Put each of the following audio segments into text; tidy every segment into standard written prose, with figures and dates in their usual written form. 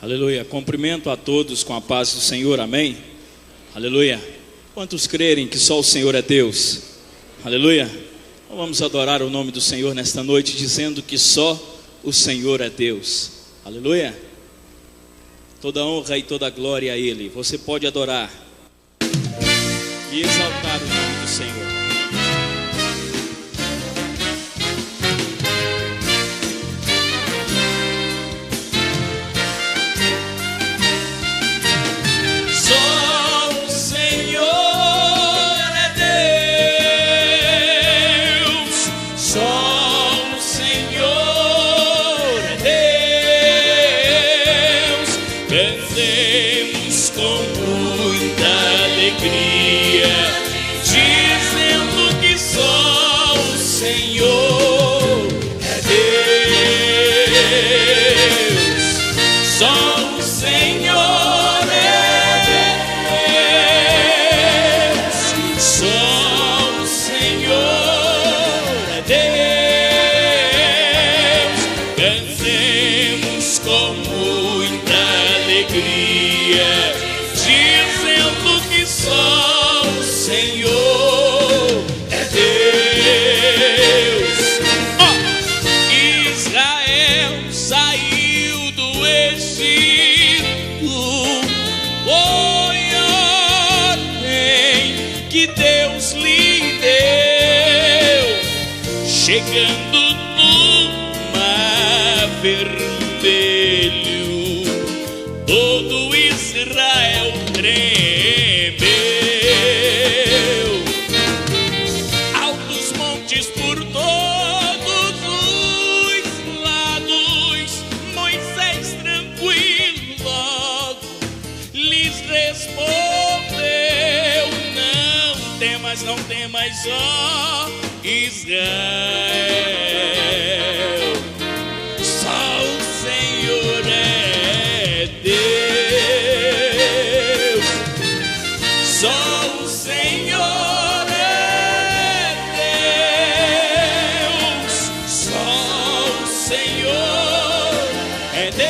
Aleluia. Cumprimento a todos com a paz do Senhor, amém? Aleluia. Quantos crerem que só o Senhor é Deus? Aleluia. Então vamos adorar o nome do Senhor nesta noite, dizendo que só o Senhor é Deus. Aleluia. Toda honra e toda glória a Ele. Você pode adorar e exaltar o nome do Senhor. Chegando no mar vermelho, todo Israel tremeu. Altos montes por todos os lados, Moisés tranquilo logo lhes respondeu: não temas, ó Israel, só o Senhor é Deus, só o Senhor é Deus, só o Senhor é Deus.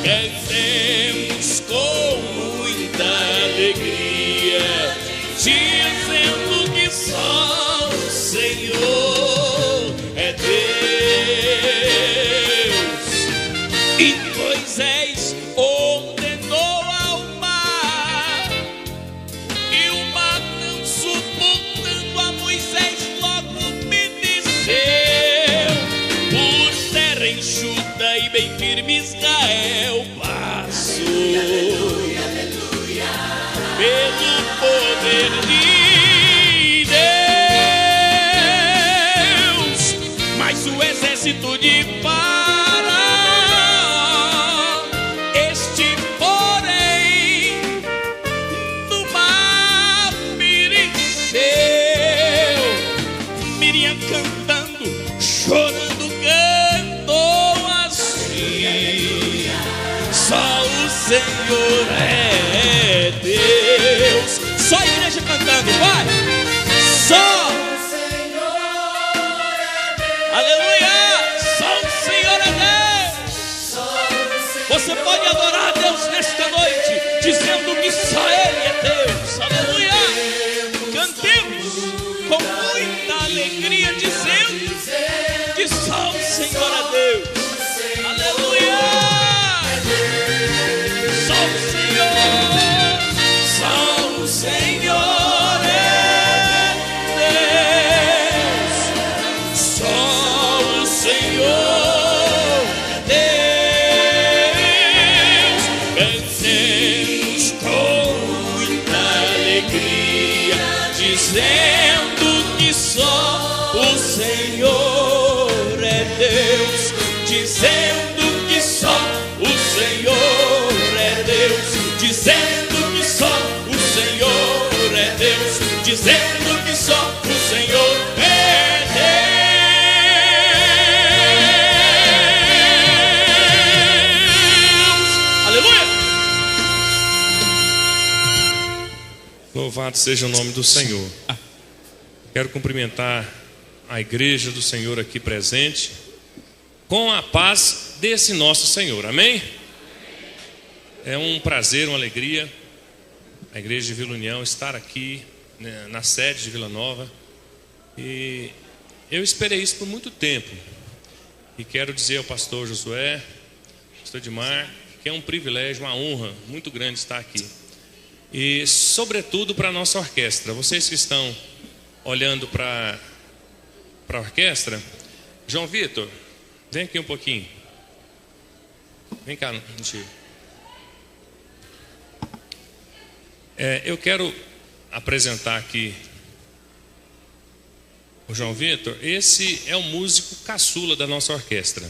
Cantemos com muita alegria, dizendo que só o Senhor é Deus. E Moisés ordenou ao mar, e o mar, não suportando a Moisés, logo obedeceu. Por terra enxuta e bem firme Israel passou. Aleluia, aleluia. Pelo poder de Deus, mas o exército de Faraó, este porém no mar pereceu. Miriam cantando, chorando, cantou assim: só o Senhor é Deus. Só a igreja cantando, vai! Só o Senhor é Deus. Aleluia! Só o Senhor é Deus. Você pode adorar a Deus nesta noite, dizendo que só Ele é Deus. Aleluia! Cantemos com muita alegria, dizendo que só o Senhor é Deus. Aleluia! Só o Senhor, só o Senhor é Deus, só o Senhor é Deus. Cantemos com muita alegria, dizendo que só o Senhor é Deus, dizendo que só o Senhor é Deus, dizendo que só o Senhor é Deus, dizendo que só o Senhor é Deus. Aleluia! Louvado seja o nome do Senhor. Quero cumprimentar a igreja do Senhor aqui presente com a paz desse nosso Senhor, amém? É um prazer, uma alegria, a igreja de Vila União estar aqui, né, na sede de Vila Nova, e eu esperei isso por muito tempo, e quero dizer ao pastor Josué, pastor Edmar, que é um privilégio, uma honra muito grande estar aqui, e sobretudo para a nossa orquestra. Vocês que estão olhando para a orquestra, João Vitor, vem aqui um pouquinho, vem cá, mentira. Eu quero apresentar aqui o João Vitor. Esse é o músico caçula da nossa orquestra.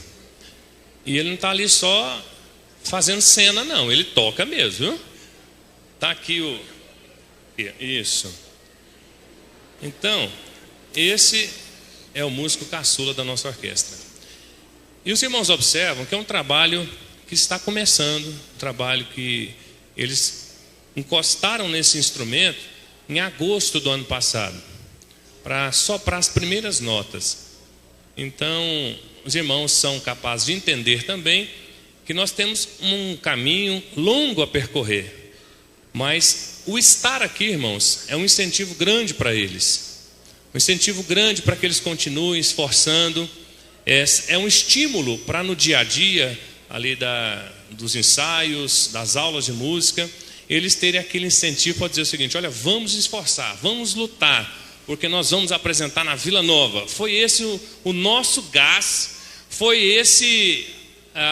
E ele não está ali só fazendo cena, não. Ele toca mesmo, viu? Está aqui o... Isso. Então, esse é o músico caçula da nossa orquestra. E os irmãos observam que é um trabalho que está começando, um trabalho que eles encostaram nesse instrumento em agosto do ano passado, para soprar as primeiras notas. Então, os irmãos são capazes de entender também que nós temos um caminho longo a percorrer, mas o estar aqui, irmãos, é um incentivo grande para eles, um incentivo grande para que eles continuem esforçando, é um estímulo para no dia a dia ali dos ensaios, das aulas de música, eles terem aquele incentivo para dizer o seguinte: olha, vamos esforçar, vamos lutar, porque nós vamos apresentar na Vila Nova. Foi esse o nosso gás, foi esse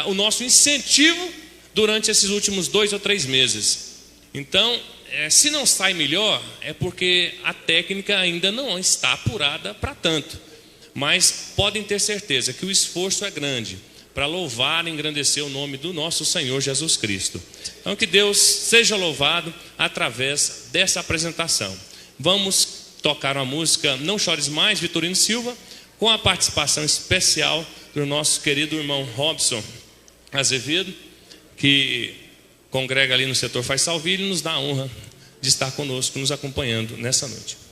o nosso incentivo durante esses últimos 2 ou 3 meses. Então, se não sai melhor, é porque a técnica ainda não está apurada para tanto. Mas podem ter certeza que o esforço é grande para louvar e engrandecer o nome do nosso Senhor Jesus Cristo. Então, que Deus seja louvado através dessa apresentação. Vamos tocar uma música Não Chores Mais, Vitorino Silva, com a participação especial do nosso querido irmão Robson Azevedo, que congrega ali no setor Faz Salvilho e nos dá a honra de estar conosco, nos acompanhando nessa noite.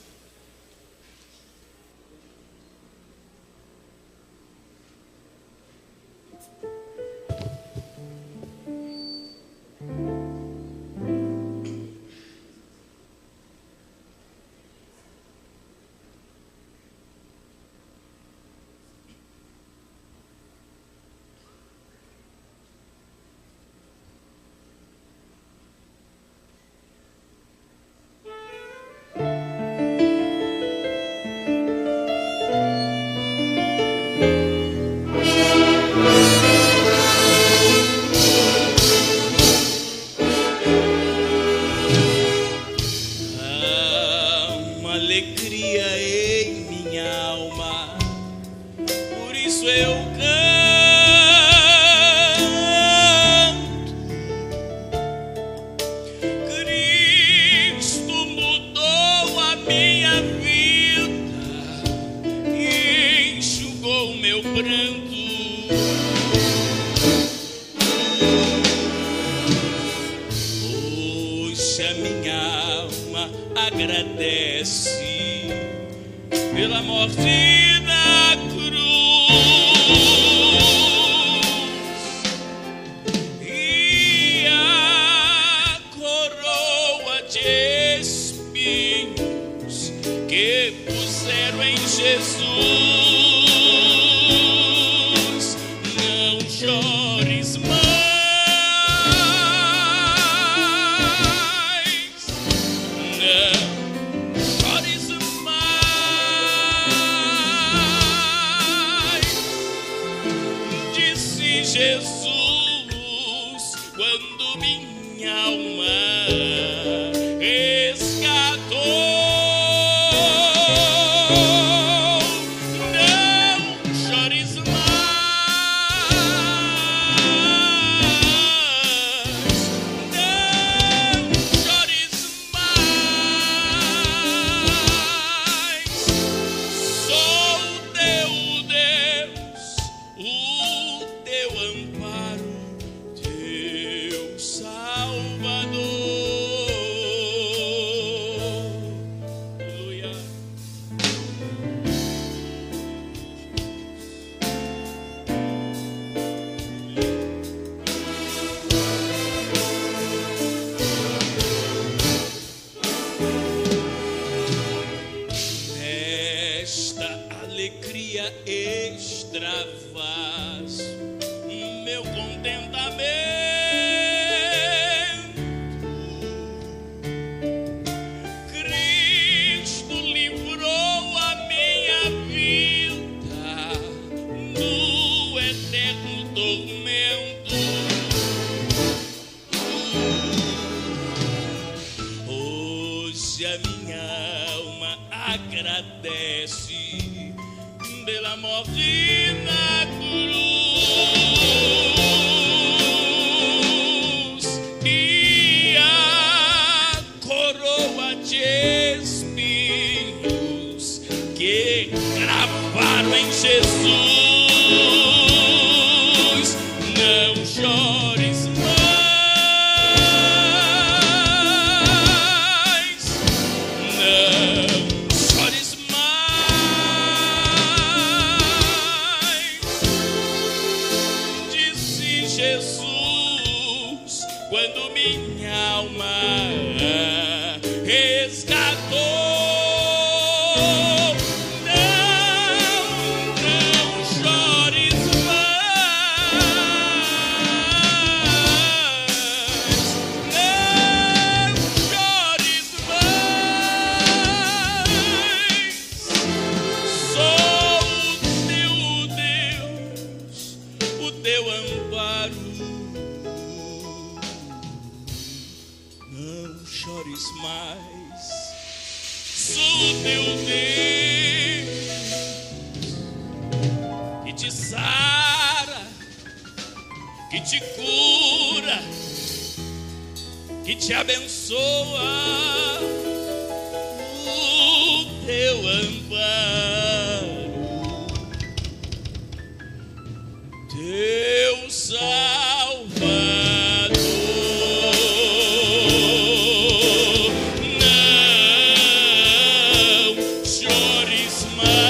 Teu amparo, teu Salvador. agradece pela morte na cruz e a coroa de espinhos que cravaram em Jesus. Não chores mais, não chores mais, disse Jesus quando minha alma resgatou. Que te cura, que te abençoa, o teu amparo, teu Salvador. Não chores mais.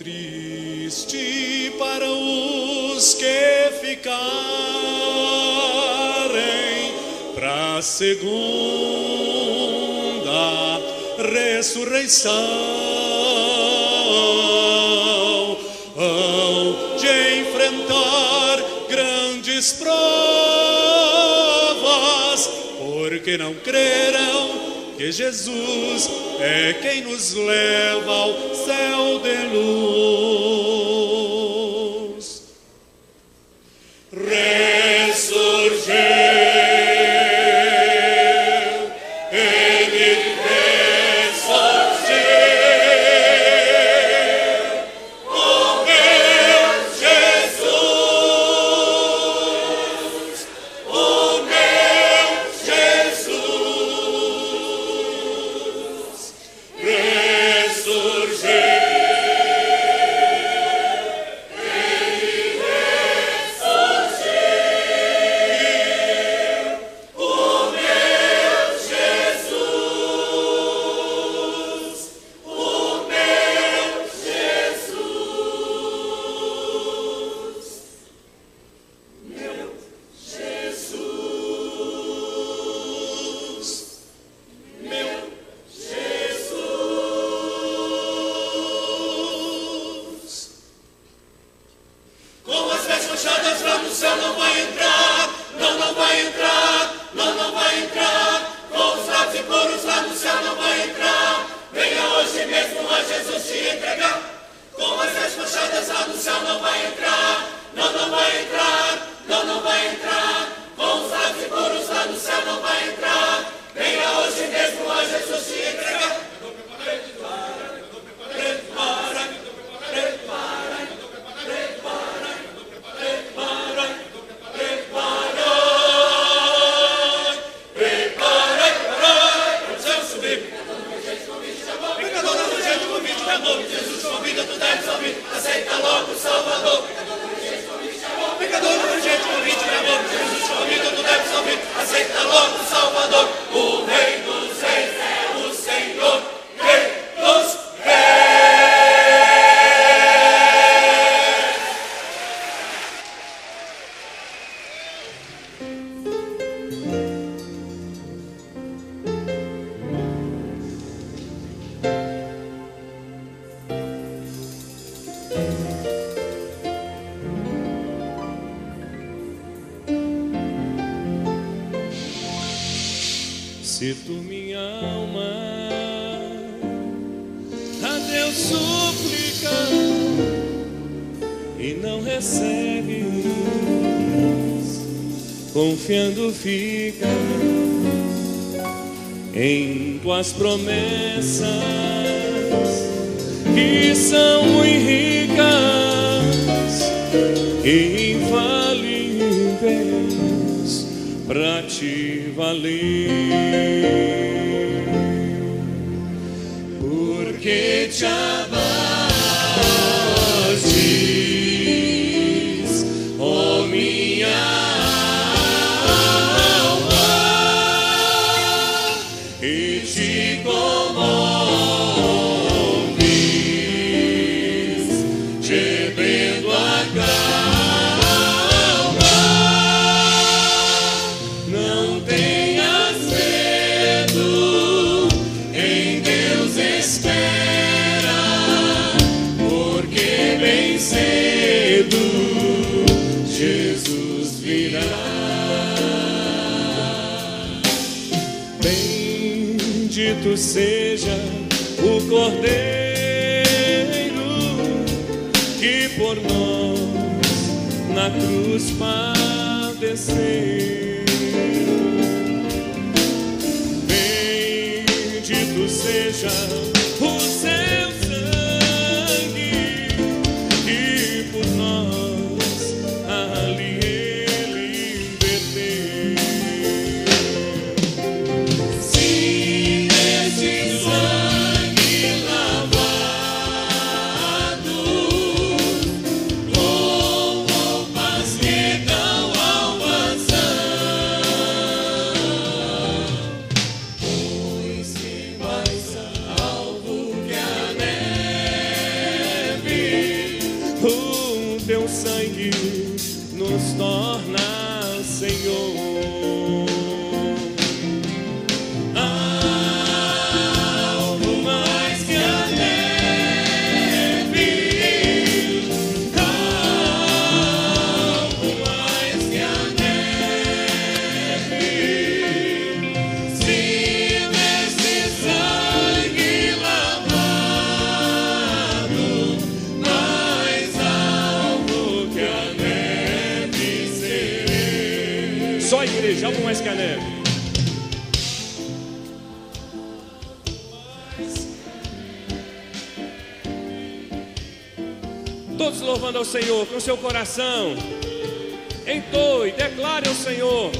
triste para os que ficarem para a segunda ressurreição, hão de enfrentar grandes provas, porque não creram que Jesus é quem nos leva ao céu de luz. Ressurgiu. Se tu, minha alma, a Deus suplica e não recebes, confiando fica em tuas promessas, que são muito ricas e infalíveis pra te valer, porque te abastes, ó minha alma, e te comoves, gemendo a bendito seja o Cordeiro que por nós na cruz padeceu. Bendito seja o seu sangue que por nós ali ele verteu. Pois se mais alvo que a algo mais que alegre. Todos louvando ao Senhor com seu coração. Entoe, declare ao Senhor.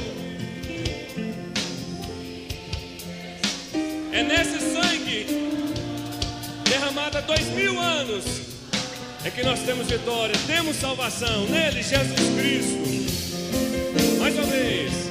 É nesse sangue derramado há 2000 anos é que nós temos vitória, temos salvação nele, Jesus Cristo. Mais uma vez.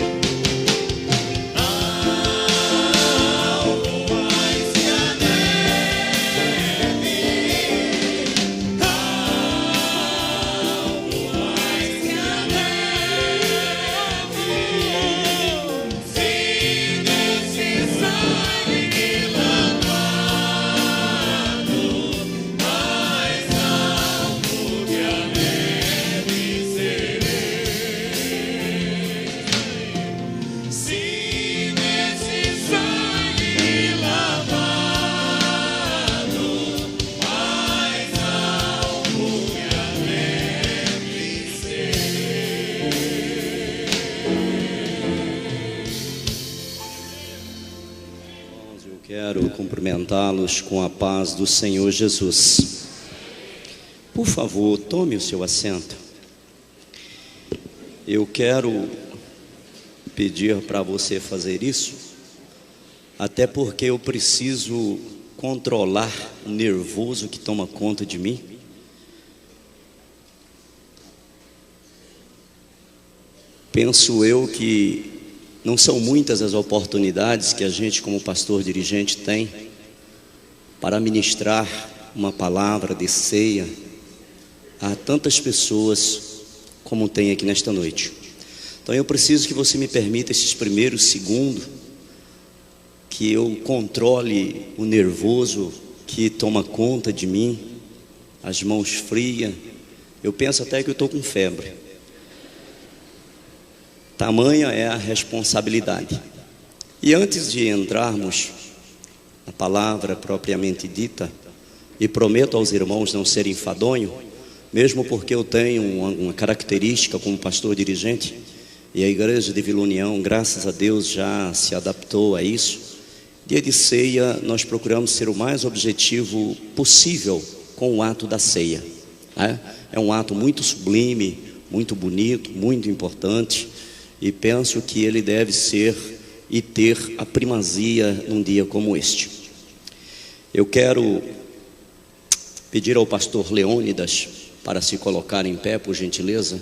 Quero cumprimentá-los com a paz do Senhor Jesus. Por favor, tome o seu assento. Eu quero pedir para você fazer isso, até porque eu preciso controlar o nervoso que toma conta de mim. Penso eu que não são muitas as oportunidades que a gente, como pastor dirigente, tem para ministrar uma palavra de ceia a tantas pessoas como tem aqui nesta noite. Então eu preciso que você me permita esses primeiros segundos que eu controle o nervoso que toma conta de mim, as mãos frias. Eu penso até que eu estou com febre. Tamanha é a responsabilidade. E antes de entrarmos na palavra propriamente dita, e prometo aos irmãos não serem enfadonhos, mesmo porque eu tenho uma característica como pastor dirigente, e a igreja de Vila União, graças a Deus, já se adaptou a isso. Dia de ceia, nós procuramos ser o mais objetivo possível com o ato da ceia. É um ato muito sublime, muito bonito, muito importante, e penso que ele deve ser e ter a primazia num dia como este. Eu quero pedir ao pastor Leônidas para se colocar em pé, por gentileza.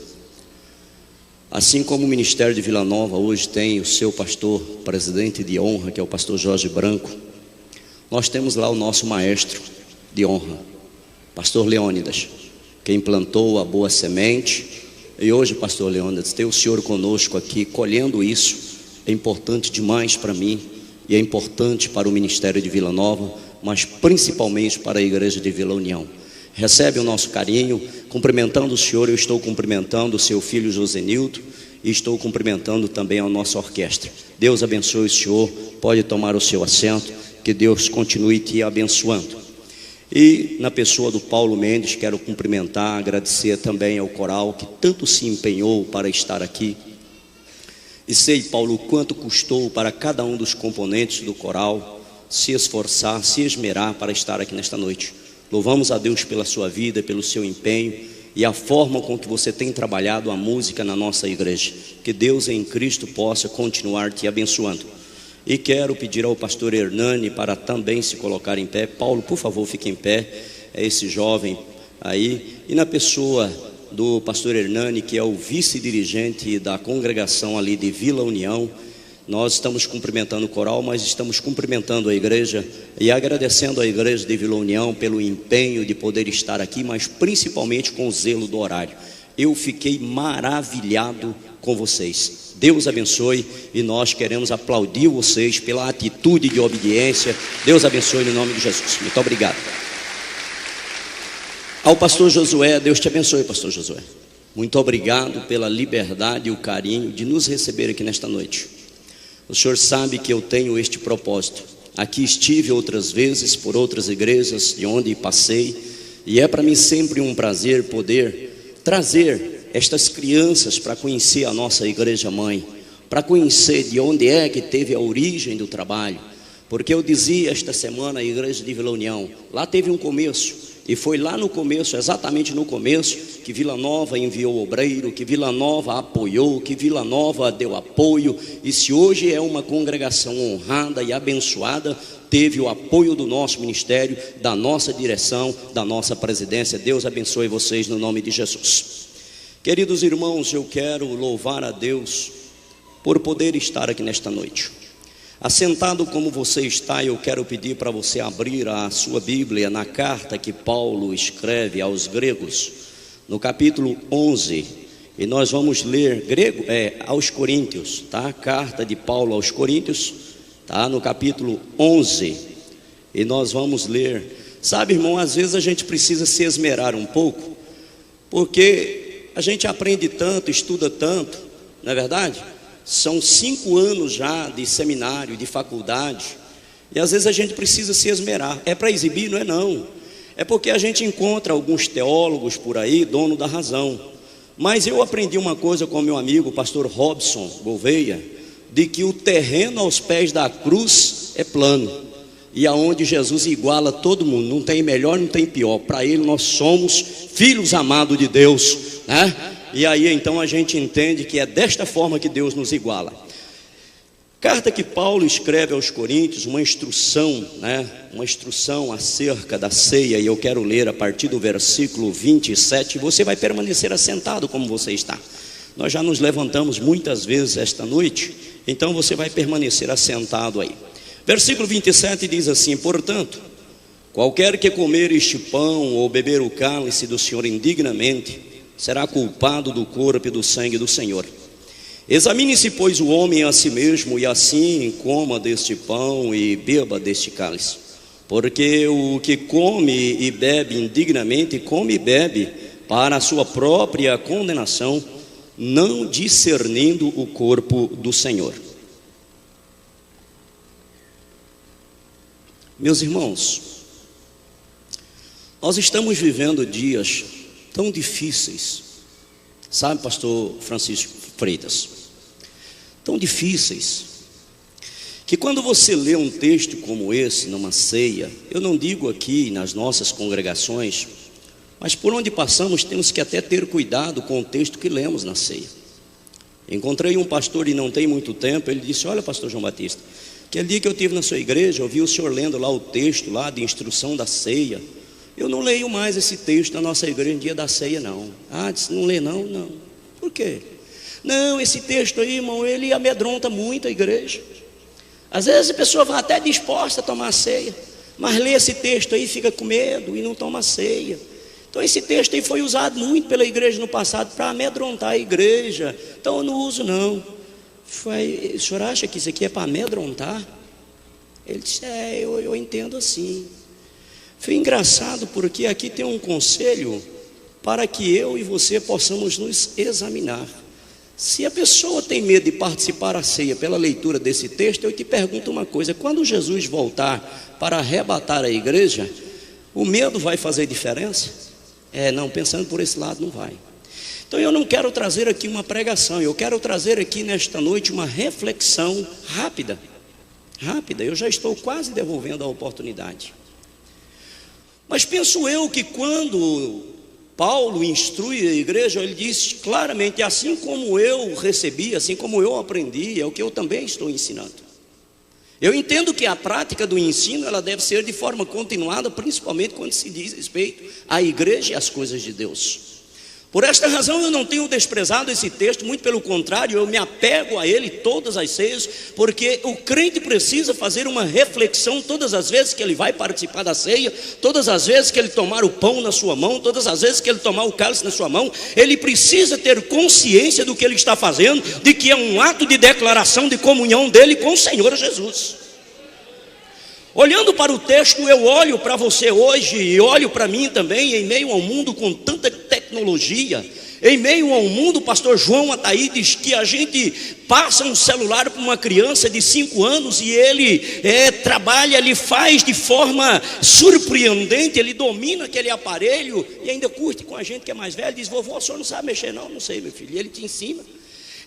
Assim como o Ministério de Vila Nova hoje tem o seu pastor, presidente de honra, que é o pastor Jorge Branco, nós temos lá o nosso maestro de honra, pastor Leônidas, que implantou a boa semente. E hoje, pastor Leônidas, ter o senhor conosco aqui, colhendo isso, é importante demais para mim, e é importante para o Ministério de Vila Nova, mas principalmente para a igreja de Vila União. Recebe o nosso carinho, cumprimentando o senhor. Eu estou cumprimentando o seu filho Josenildo, e estou cumprimentando também a nossa orquestra. Deus abençoe o senhor, pode tomar o seu assento, que Deus continue te abençoando. E na pessoa do Paulo Mendes, quero cumprimentar, agradecer também ao coral que tanto se empenhou para estar aqui. E sei, Paulo, o quanto custou para cada um dos componentes do coral se esforçar, se esmerar para estar aqui nesta noite. Louvamos a Deus pela sua vida, pelo seu empenho e a forma com que você tem trabalhado a música na nossa igreja. Que Deus em Cristo possa continuar te abençoando. E quero pedir ao pastor Hernani para também se colocar em pé. Paulo, por favor, fique em pé. É esse jovem aí. E na pessoa do pastor Hernani, que é o vice-dirigente da congregação ali de Vila União, nós estamos cumprimentando o coral, mas estamos cumprimentando a igreja e agradecendo a igreja de Vila União pelo empenho de poder estar aqui, mas principalmente com o zelo do horário. Eu fiquei maravilhado com vocês. Deus abençoe, e nós queremos aplaudir vocês pela atitude de obediência. Deus abençoe no nome de Jesus. Muito obrigado. Ao pastor Josué, Deus te abençoe, pastor Josué. Muito obrigado pela liberdade e o carinho de nos receber aqui nesta noite. O senhor sabe que eu tenho este propósito. Aqui estive outras vezes por outras igrejas de onde passei, e é para mim sempre um prazer poder trazer estas crianças para conhecer a nossa igreja mãe, para conhecer de onde é que teve a origem do trabalho. Porque eu dizia esta semana à igreja de Vila União, lá teve um começo, e foi lá no começo, exatamente no começo, que Vila Nova enviou obreiro, que Vila Nova apoiou, que Vila Nova deu apoio. E se hoje é uma congregação honrada e abençoada, teve o apoio do nosso ministério, da nossa direção, da nossa presidência. Deus abençoe vocês no nome de Jesus. Queridos irmãos, eu quero louvar a Deus por poder estar aqui nesta noite. Assentado como você está, eu quero pedir para você abrir a sua Bíblia na carta que Paulo escreve aos gregos, no capítulo 11, e nós vamos ler aos Coríntios, tá? Carta de Paulo aos Coríntios, tá? No capítulo 11, e nós vamos ler. Sabe, irmão, às vezes a gente precisa se esmerar um pouco, porque a gente aprende tanto, estuda tanto, não é verdade? São 5 anos já de seminário, de faculdade, e às vezes a gente precisa se esmerar. É para exibir? Não é não. É porque a gente encontra alguns teólogos por aí, dono da razão. Mas eu aprendi uma coisa com meu amigo, o pastor Robson Gouveia, de que o terreno aos pés da cruz é plano, e aonde Jesus iguala todo mundo, não tem melhor, não tem pior. Para ele nós somos filhos amados de Deus, né? E aí então a gente entende que é desta forma que Deus nos iguala. Carta que Paulo escreve aos Coríntios, uma instrução, né? Uma instrução acerca da ceia, e eu quero ler a partir do versículo 27. Você vai permanecer assentado como você está. Nós já nos levantamos muitas vezes esta noite, então você vai permanecer assentado aí. Versículo 27 diz assim: portanto, qualquer que comer este pão ou beber o cálice do Senhor indignamente, será culpado do corpo e do sangue do Senhor. Examine-se, pois, o homem a si mesmo, e assim coma deste pão e beba deste cálice. Porque o que come e bebe indignamente, come e bebe para a sua própria condenação, não discernindo o corpo do Senhor. Meus irmãos, nós estamos vivendo dias tão difíceis, sabe, pastor Francisco Freitas, tão difíceis, que quando você lê um texto como esse numa ceia, eu não digo aqui nas nossas congregações, mas por onde passamos temos que até ter cuidado com o texto que lemos na ceia. Encontrei um pastor e não tem muito tempo, ele disse: olha, pastor João Batista, aquele dia que eu estive na sua igreja, eu vi o senhor lendo lá o texto lá de instrução da ceia. Eu não leio mais esse texto na nossa igreja no dia da ceia, não. Ah, disse, não lê não? Não. Por quê? Não, esse texto aí, irmão, ele amedronta muito a igreja. Às vezes a pessoa vai até disposta a tomar a ceia, mas lê esse texto aí, fica com medo e não toma a ceia. Então esse texto aí foi usado muito pela igreja no passado para amedrontar a igreja. Então eu não uso não. O senhor acha que isso aqui é para amedrontar? Ele disse, eu entendo assim. Foi engraçado porque aqui tem um conselho para que eu e você possamos nos examinar. Se a pessoa tem medo de participar da ceia pela leitura desse texto, eu te pergunto uma coisa: quando Jesus voltar para arrebatar a igreja, o medo vai fazer diferença? Não, pensando por esse lado não vai. Então eu não quero trazer aqui uma pregação, eu quero trazer aqui nesta noite uma reflexão rápida, eu já estou quase devolvendo a oportunidade. Mas penso eu que quando Paulo instrui a igreja, ele diz claramente: assim como eu recebi, assim como eu aprendi, é o que eu também estou ensinando. Eu entendo que a prática do ensino, ela deve ser de forma continuada, principalmente quando se diz respeito à igreja e às coisas de Deus. Por esta razão eu não tenho desprezado esse texto, muito pelo contrário, eu me apego a ele todas as ceias, porque o crente precisa fazer uma reflexão todas as vezes que ele vai participar da ceia, todas as vezes que ele tomar o pão na sua mão, todas as vezes que ele tomar o cálice na sua mão, ele precisa ter consciência do que ele está fazendo, de que é um ato de declaração de comunhão dele com o Senhor Jesus. Olhando para o texto, eu olho para você hoje e olho para mim também, em meio ao mundo com tanta tecnologia, em meio ao mundo, o pastor João Ataí diz que a gente passa um celular para uma criança de 5 anos e ele trabalha, ele faz de forma surpreendente, ele domina aquele aparelho e ainda curte com a gente que é mais velho, diz: vovô, o senhor não sabe mexer? Não sei, meu filho, e ele te ensina.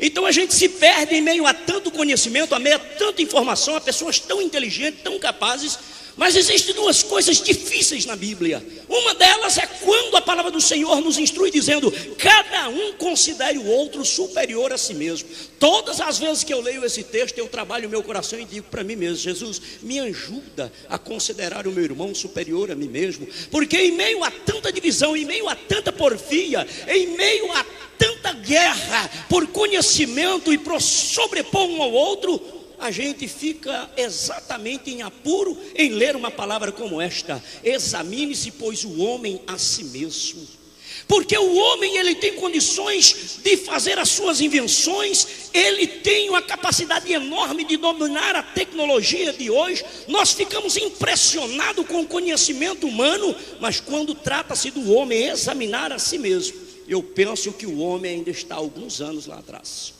Então a gente se perde em meio a tanto conhecimento, a meio a tanta informação, a pessoas tão inteligentes, tão capazes. Mas existem duas coisas difíceis na Bíblia. Uma delas é quando a palavra do Senhor nos instrui dizendo: cada um considere o outro superior a si mesmo. Todas as vezes que eu leio esse texto, eu trabalho o meu coração e digo para mim mesmo: Jesus, me ajuda a considerar o meu irmão superior a mim mesmo. Porque em meio a tanta divisão, em meio a tanta porfia, em meio a tanta guerra por conhecimento e por sobrepor um ao outro, a gente fica exatamente em apuro em ler uma palavra como esta: examine-se, pois, o homem a si mesmo. Porque o homem, ele tem condições de fazer as suas invenções, ele tem uma capacidade enorme de dominar a tecnologia de hoje. Nós ficamos impressionados com o conhecimento humano, mas quando trata-se do homem examinar a si mesmo, eu penso que o homem ainda está há alguns anos lá atrás.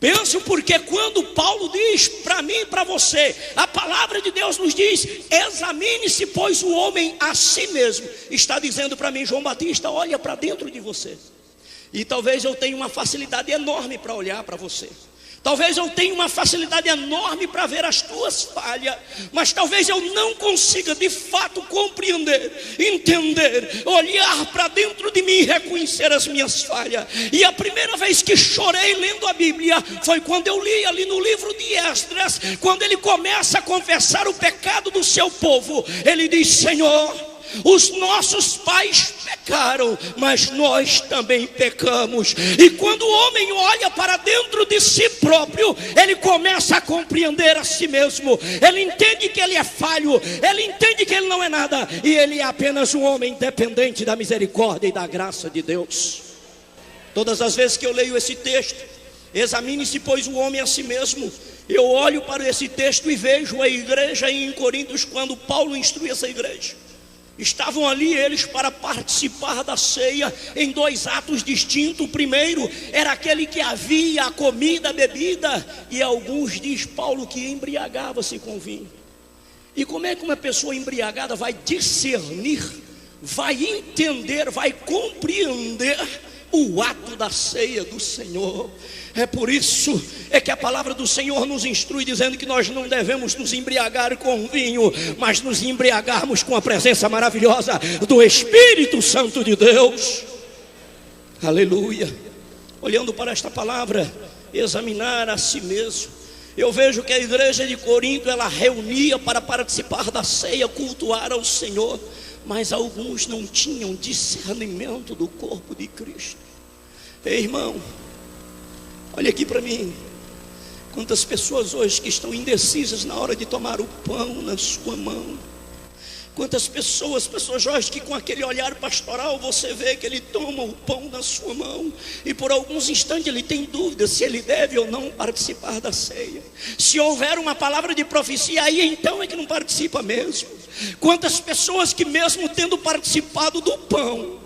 Penso porque quando Paulo diz para mim e para você, a palavra de Deus nos diz: examine-se, pois, o homem a si mesmo. Está dizendo para mim: João Batista, olha para dentro de você. E talvez eu tenha uma facilidade enorme para olhar para você. Talvez eu tenha uma facilidade enorme para ver as tuas falhas, mas talvez eu não consiga de fato compreender, entender, olhar para dentro de mim e reconhecer as minhas falhas. E a primeira vez que chorei lendo a Bíblia foi quando eu li ali no livro de Esdras, quando ele começa a confessar o pecado do seu povo. Ele diz: Senhor, os nossos pais pecaram, mas nós também pecamos. E quando o homem olha para dentro de si próprio, ele começa a compreender a si mesmo. Ele entende que ele é falho, ele entende que ele não é nada, e ele é apenas um homem dependente da misericórdia e da graça de Deus. Todas as vezes que eu leio esse texto, examine-se, pois, o homem a si mesmo, eu olho para esse texto e vejo a igreja em Coríntios, quando Paulo instrui essa igreja. Estavam ali eles para participar da ceia em dois atos distintos. O primeiro era aquele que havia a comida, a bebida, e alguns, diz Paulo, que embriagava-se com vinho. E como é que uma pessoa embriagada vai discernir, vai entender, vai compreender o ato da ceia do Senhor? É por isso que a palavra do Senhor nos instrui dizendo que nós não devemos nos embriagar com vinho, mas nos embriagarmos com a presença maravilhosa do Espírito Santo de Deus. Aleluia. Olhando para esta palavra, examinar a si mesmo, eu vejo que a igreja de Corinto, ela reunia para participar da ceia, cultuar ao Senhor, mas alguns não tinham discernimento do corpo de Cristo. Ei, irmão, olha aqui para mim. Quantas pessoas hoje que estão indecisas na hora de tomar o pão na sua mão. Quantas pessoas hoje que com aquele olhar pastoral você vê que ele toma o pão na sua mão e por alguns instantes ele tem dúvida se ele deve ou não participar da ceia. Se houver uma palavra de profecia, aí então é que não participa mesmo. Quantas pessoas que mesmo tendo participado do pão,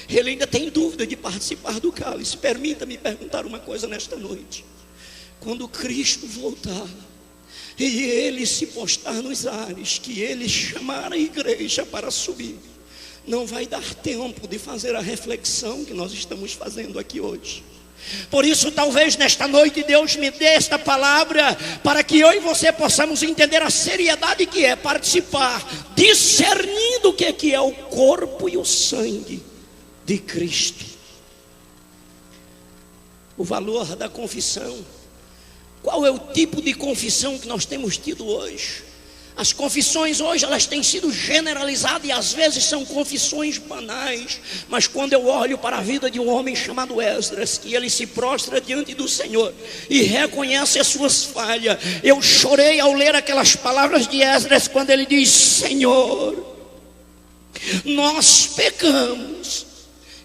ele ainda tem dúvida de participar do cálice. Permita-me perguntar uma coisa nesta noite: quando Cristo voltar e ele se postar nos ares, que ele chamar a igreja para subir, não vai dar tempo de fazer a reflexão que nós estamos fazendo aqui hoje. Por isso, talvez nesta noite Deus me dê esta palavra para que eu e você possamos entender a seriedade que é participar, discernindo o que é o corpo e o sangue de Cristo. O valor da confissão. Qual é o tipo de confissão que nós temos tido hoje? As confissões hoje, elas têm sido generalizadas e às vezes são confissões banais. Mas quando eu olho para a vida de um homem chamado Esdras, que ele se prostra diante do Senhor e reconhece as suas falhas, eu chorei ao ler aquelas palavras de Esdras quando ele diz: Senhor, nós pecamos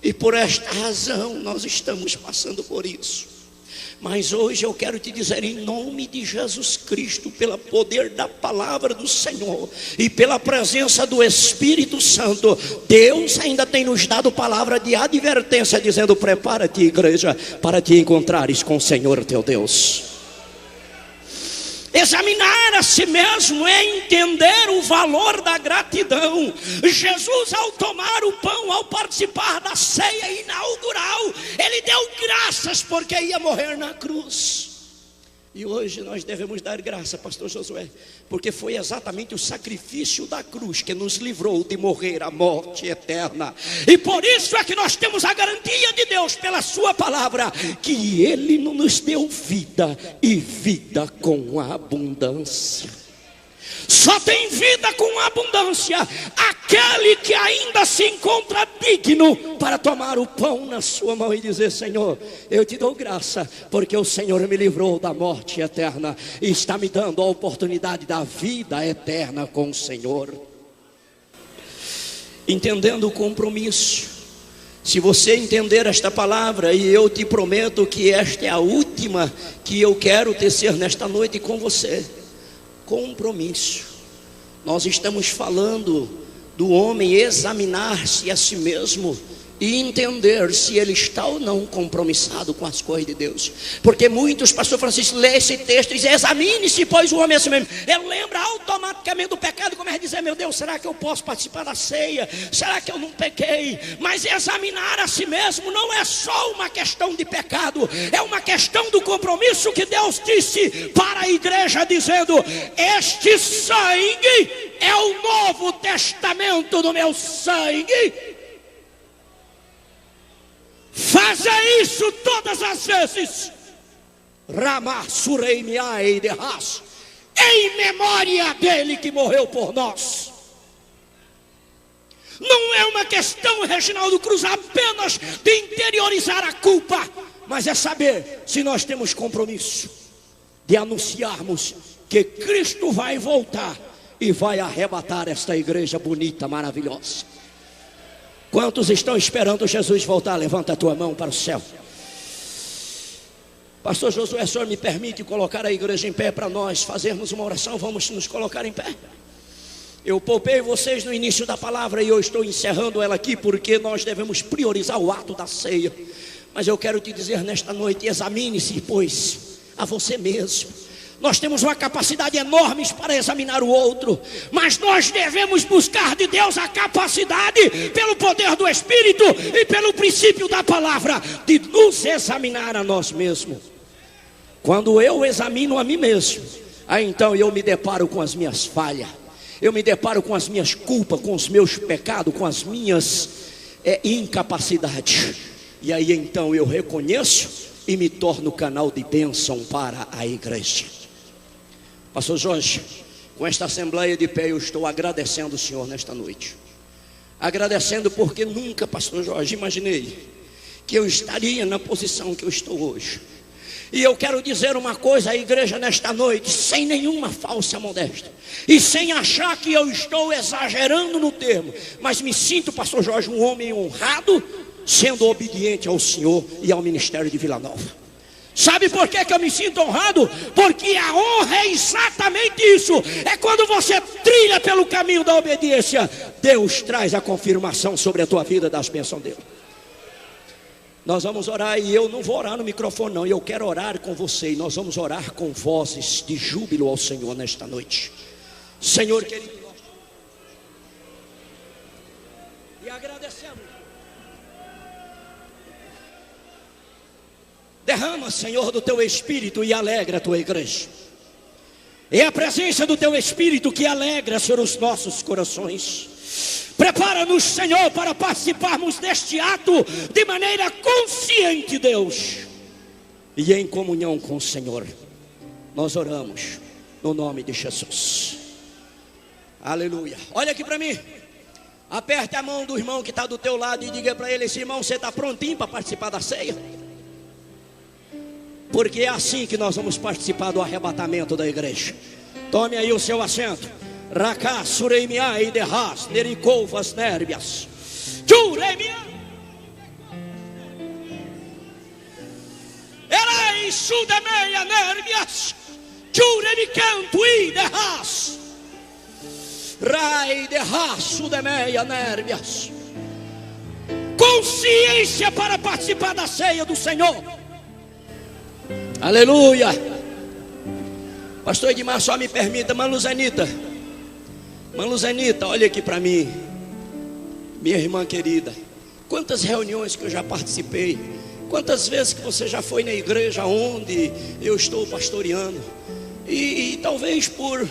e por esta razão nós estamos passando por isso. Mas hoje eu quero te dizer, em nome de Jesus Cristo, pelo poder da palavra do Senhor e pela presença do Espírito Santo, Deus ainda tem nos dado palavra de advertência, dizendo: prepara-te, igreja, para te encontrares com o Senhor teu Deus. Examinar a si mesmo é entender o valor da gratidão. Jesus, ao tomar o pão, ao participar da ceia inaugural, ele deu graças porque ia morrer na cruz. E hoje nós devemos dar graça, pastor Josué, porque foi exatamente o sacrifício da cruz que nos livrou de morrer a morte eterna. E por isso é que nós temos a garantia de Deus pela sua palavra, que Ele nos deu vida e vida com abundância. Só tem vida com abundância aquele que ainda se encontra digno para tomar o pão na sua mão e dizer: Senhor, eu te dou graça, porque o Senhor me livrou da morte eterna e está me dando a oportunidade da vida eterna com o Senhor. Entendendo o compromisso, se você entender esta palavra, e eu te prometo que esta é a última que eu quero tecer nesta noite com você, compromisso. Nós estamos falando do homem examinar-se a si mesmo e entender se ele está ou não compromissado com as coisas de Deus. Porque muitos, pastor Francisco, lê esse texto e diz: examine-se, pois o homem é assim mesmo. Ele lembra automaticamente do pecado e começa a dizer: meu Deus, será que eu posso participar da ceia? Será que eu não pequei? Mas examinar a si mesmo não é só uma questão de pecado, é uma questão do compromisso que Deus disse para a igreja, dizendo: este sangue é o novo testamento do meu sangue. Faça isso todas as vezes, em memória dele que morreu por nós. Não é uma questão, Reginaldo Cruz, apenas de interiorizar a culpa, mas é saber se nós temos compromisso de anunciarmos que Cristo vai voltar e vai arrebatar esta igreja bonita, maravilhosa. Quantos estão esperando Jesus voltar? Levanta a tua mão para o céu. Pastor Josué, o senhor me permite colocar a igreja em pé para nós fazermos uma oração? Vamos nos colocar em pé. Eu poupei vocês no início da palavra e eu estou encerrando ela aqui, porque nós devemos priorizar o ato da ceia. Mas eu quero te dizer nesta noite: examine-se, pois, a você mesmo. Nós temos uma capacidade enorme para examinar o outro, mas nós devemos buscar de Deus a capacidade, pelo poder do Espírito e pelo princípio da palavra, de nos examinar a nós mesmos. Quando eu examino a mim mesmo, aí então eu me deparo com as minhas falhas, eu me deparo com as minhas culpas, com os meus pecados, com as minhas incapacidades. E aí então eu reconheço e me torno canal de bênção para a igreja. Pastor Jorge, com esta assembleia de pé, eu estou agradecendo o Senhor nesta noite. Agradecendo porque nunca, pastor Jorge, imaginei que eu estaria na posição que eu estou hoje. E eu quero dizer uma coisa à igreja nesta noite, sem nenhuma falsa modéstia, e sem achar que eu estou exagerando no termo, mas me sinto, pastor Jorge, um homem honrado, sendo obediente ao Senhor e ao ministério de Vila Nova. Sabe por que eu me sinto honrado? Porque a honra é exatamente isso. É quando você trilha pelo caminho da obediência, Deus traz a confirmação sobre a tua vida das bênçãos dele. Nós vamos orar, e eu não vou orar no microfone não, eu quero orar com você. E nós vamos orar com vozes de júbilo ao Senhor nesta noite. Senhor querido, e agradecemos. Derrama, Senhor, do teu Espírito e alegra a tua igreja. É a presença do teu Espírito que alegra, Senhor, os nossos corações. Prepara-nos, Senhor, para participarmos deste ato de maneira consciente, Deus, e em comunhão com o Senhor. Nós oramos no nome de Jesus. Aleluia. Olha aqui para mim. Aperte a mão do irmão que está do teu lado e diga para ele: esse irmão, você está prontinho para participar da ceia? Porque é assim que nós vamos participar do arrebatamento da igreja. Tome aí o seu assento. Raká, Sureimia e Derras, Nerikovas, Nérbias. Juremia. Erai, Sudemeia, Nérbias. Juremicanto e Derras. Rai, Derras, Sudemeia, Nérbias. Consciência para participar da ceia do Senhor. Aleluia. Pastor Edmar, só me permita, Manuzenita, olha aqui para mim, minha irmã querida. Quantas reuniões que eu já participei, quantas vezes que você já foi na igreja onde eu estou pastoreando, e talvez por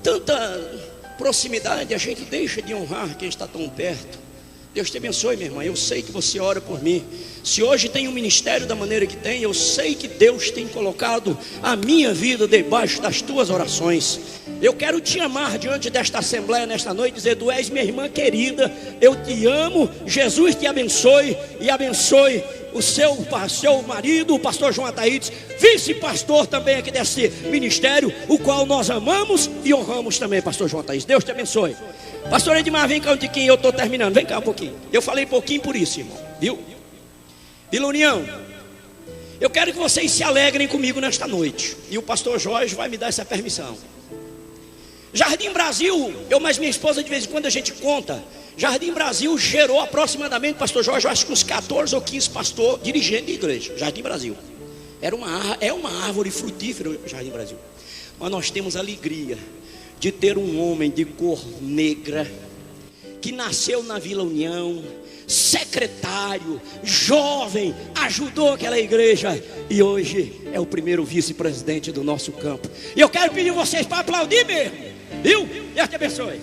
tanta proximidade a gente deixa de honrar quem está tão perto. Deus te abençoe, minha irmã. Eu sei que você ora por mim. Se hoje tem um ministério da maneira que tem, eu sei que Deus tem colocado a minha vida debaixo das tuas orações. Eu quero te amar diante desta assembleia nesta noite, dizer: tu és minha irmã querida, eu te amo. Jesus te abençoe e abençoe o seu marido, o pastor João Ataídes, vice-pastor também aqui desse ministério, o qual nós amamos e honramos também, pastor João Ataídes. Deus te abençoe. Pastor Edmar, vem cá um tiquinho, eu estou terminando. Vem cá um pouquinho. Eu falei pouquinho por isso, irmão. Viu? Vila União, eu quero que vocês se alegrem comigo nesta noite. E o pastor Jorge vai me dar essa permissão. Jardim Brasil, eu mais minha esposa, de vez em quando a gente conta. Jardim Brasil gerou aproximadamente, pastor Jorge, eu acho que uns 14 ou 15 pastores dirigentes de igreja. Jardim Brasil é uma árvore frutífera, Jardim Brasil. Mas nós temos alegria de ter um homem de cor negra, que nasceu na Vila União, secretário, jovem, ajudou aquela igreja e hoje é o primeiro vice-presidente do nosso campo. E eu quero pedir vocês para aplaudir mesmo, viu? Deus te abençoe.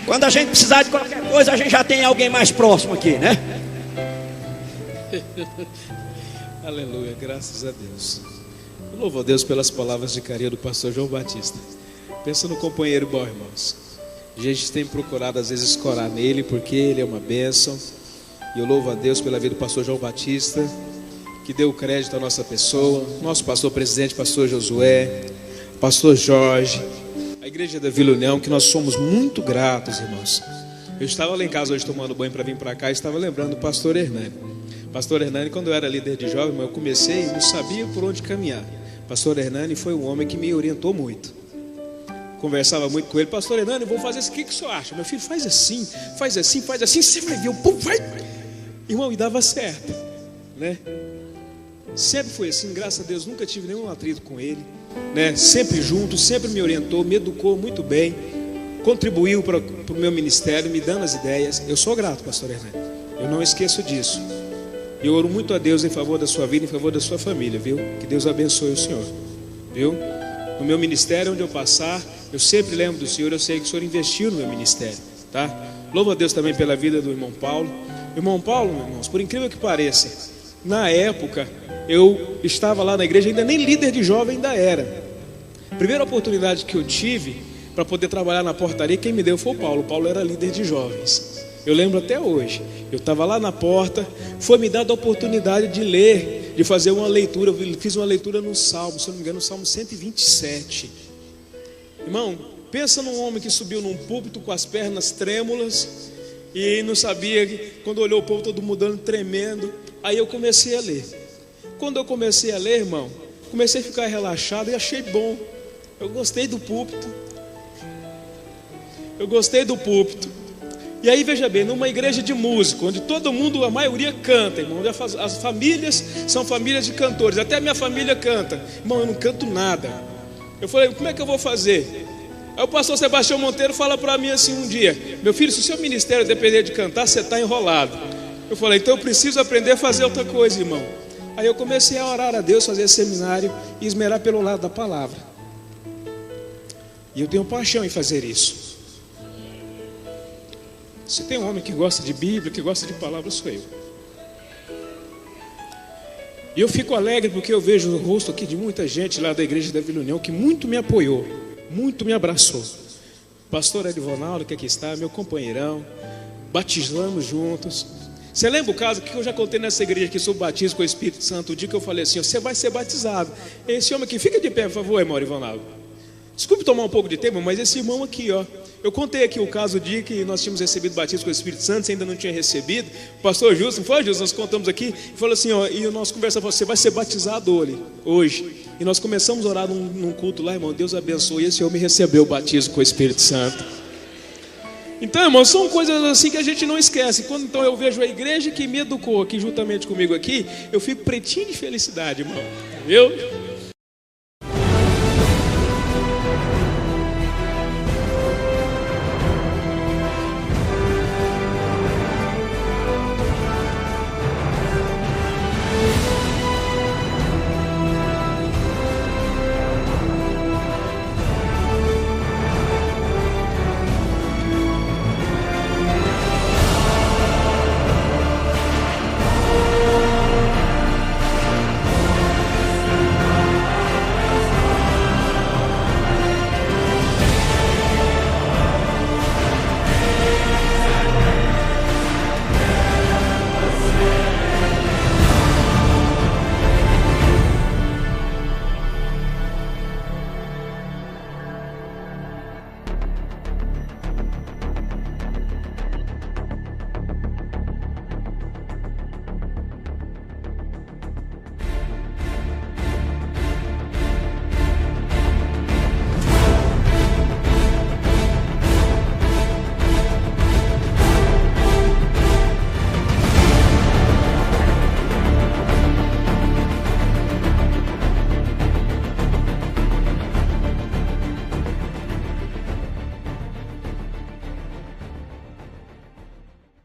Quando a gente precisar de qualquer coisa, a gente já tem alguém mais próximo aqui, né? Aleluia, graças a Deus. Eu louvo a Deus pelas palavras de carinho do pastor João Batista. Pensa no companheiro bom, irmãos. A gente tem procurado às vezes escorar nele, porque ele é uma bênção. E eu louvo a Deus pela vida do pastor João Batista, que deu crédito à nossa pessoa, nosso pastor presidente, pastor Josué, pastor Jorge, a igreja da Vila União, que nós somos muito gratos, irmãos. Eu estava lá em casa hoje tomando banho para vir para cá e estava lembrando do pastor Hernani. Pastor Hernani, quando eu era líder de jovem, eu comecei e não sabia por onde caminhar. Pastor Hernani foi um homem que me orientou muito. Conversava muito com ele: pastor Hernani, eu vou fazer isso, o que o senhor acha? Meu filho, faz assim, você vai ver, o povo vai. Irmão, e dava certo, né? Sempre foi assim, graças a Deus, nunca tive nenhum atrito com ele, né? Sempre junto, sempre me orientou, me educou muito bem, contribuiu para o meu ministério, me dando as ideias. Eu sou grato, pastor Hernani, eu não esqueço disso. E eu oro muito a Deus em favor da sua vida, em favor da sua família, viu? Que Deus abençoe o senhor, viu? No meu ministério, onde eu passar, eu sempre lembro do senhor. Eu sei que o senhor investiu no meu ministério, tá? Louvo a Deus também pela vida do irmão Paulo. Irmão Paulo, meus irmãos, por incrível que pareça, na época eu estava lá na igreja, ainda nem líder de jovem ainda era. A primeira oportunidade que eu tive para poder trabalhar na portaria, quem me deu foi o Paulo. O Paulo era líder de jovens. Eu lembro até hoje, eu estava lá na porta, foi me dada a oportunidade de ler, de fazer uma leitura. Eu fiz uma leitura no Salmo, se eu não me engano, no Salmo 127. Irmão, pensa num homem que subiu num púlpito com as pernas trêmulas e não sabia, quando olhou o povo todo mudando, tremendo. Aí eu comecei a ler. Quando eu comecei a ler, irmão, comecei a ficar relaxado e achei bom. Eu gostei do púlpito. E aí, veja bem, numa igreja de músico, onde todo mundo, a maioria canta, irmão, onde as famílias são famílias de cantores, até a minha família canta. Irmão, eu não canto nada. Eu falei: como é que eu vou fazer? Aí o pastor Sebastião Monteiro fala para mim assim um dia: meu filho, se o seu ministério depender de cantar, você está enrolado. Eu falei: então eu preciso aprender a fazer outra coisa, irmão. Aí eu comecei a orar a Deus, fazer seminário e esmerar pelo lado da palavra. E eu tenho paixão em fazer isso. Se tem um homem que gosta de Bíblia, que gosta de palavra, sou eu. E eu fico alegre porque eu vejo o rosto aqui de muita gente lá da igreja da Vila União que muito me apoiou, muito me abraçou. Pastor Edvonaldo, que aqui está, meu companheirão, batizamos juntos. Você lembra o caso que eu já contei nessa igreja aqui sobre o batismo com o Espírito Santo? O dia que eu falei assim: você vai ser batizado. Esse homem aqui, fica de pé, por favor, irmão Edvonaldo. Desculpe tomar um pouco de tempo, mas esse irmão aqui, ó, eu contei aqui o caso, o dia que nós tínhamos recebido o batismo com o Espírito Santo, você ainda não tinha recebido. O pastor Justo, não foi, Justo? Nós contamos aqui, e falou assim, ó, e nós conversamos: você vai ser batizado hoje. E nós começamos a orar num culto lá, irmão. Deus abençoe, e esse homem recebeu o batismo com o Espírito Santo. Então, irmão, são coisas assim que a gente não esquece. Quando então eu vejo a igreja que me educou aqui juntamente comigo aqui, eu fico pretinho de felicidade, irmão. Viu?